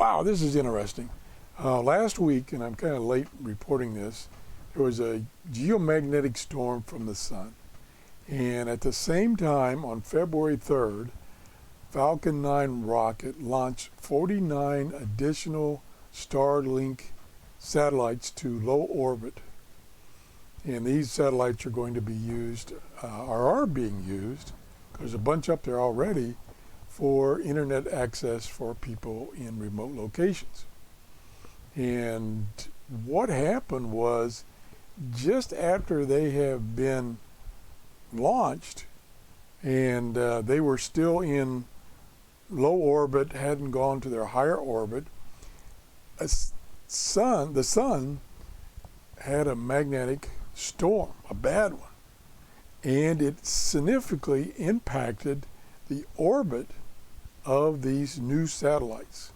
Wow, this is interesting. Last week, and I'm kind of late reporting this, there was a geomagnetic storm from the sun. And at the same time, on February 3rd, Falcon 9 rocket launched 49 additional Starlink satellites to low orbit. And these satellites are going to be used, or are being used, there's a bunch up there already, for internet access for people in remote locations. And what happened was, just after they have been launched and they were still in low orbit, hadn't gone to their higher orbit, the sun had a magnetic storm, a bad one, and it significantly impacted the orbit of these new satellites.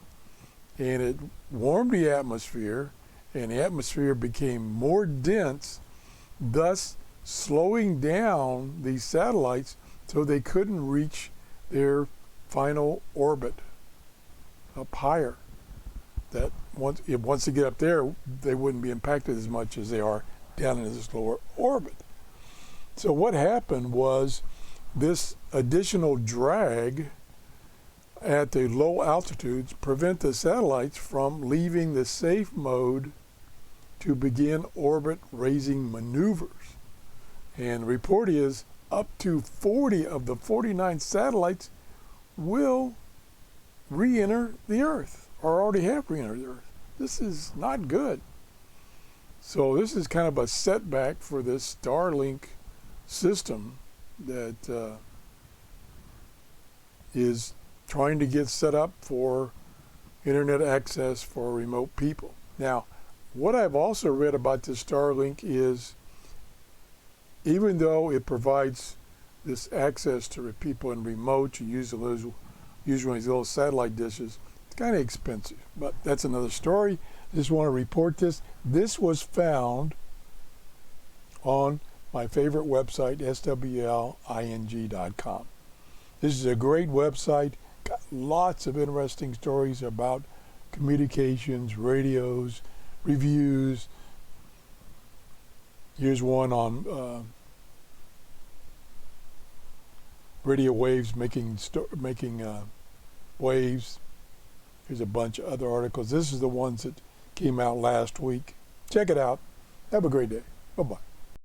And it warmed the atmosphere, and the atmosphere became more dense, thus slowing down these satellites so they couldn't reach their final orbit up higher. That once they get up there, they wouldn't be impacted as much as they are down in this lower orbit. So what happened was this additional drag at the low altitudes prevent the satellites from leaving the safe mode to begin orbit raising maneuvers. And the report is up to 40 of the 49 satellites will re-enter the Earth, or already have re-entered the Earth. This is not good. So this is kind of a setback for this Starlink system that is trying to get set up for internet access for remote people. Now, what I've also read about this Starlink is, even though it provides this access to people in remote to use one of these little satellite dishes, it's kind of expensive, but that's another story. I just want to report this. This was found on my favorite website, swling.com. This is a great website, got lots of interesting stories about communications, radios, reviews. Here's one on radio waves making waves. Here's a bunch of other articles. This is the ones that came out last week. Check it out. Have a great day. Bye-bye.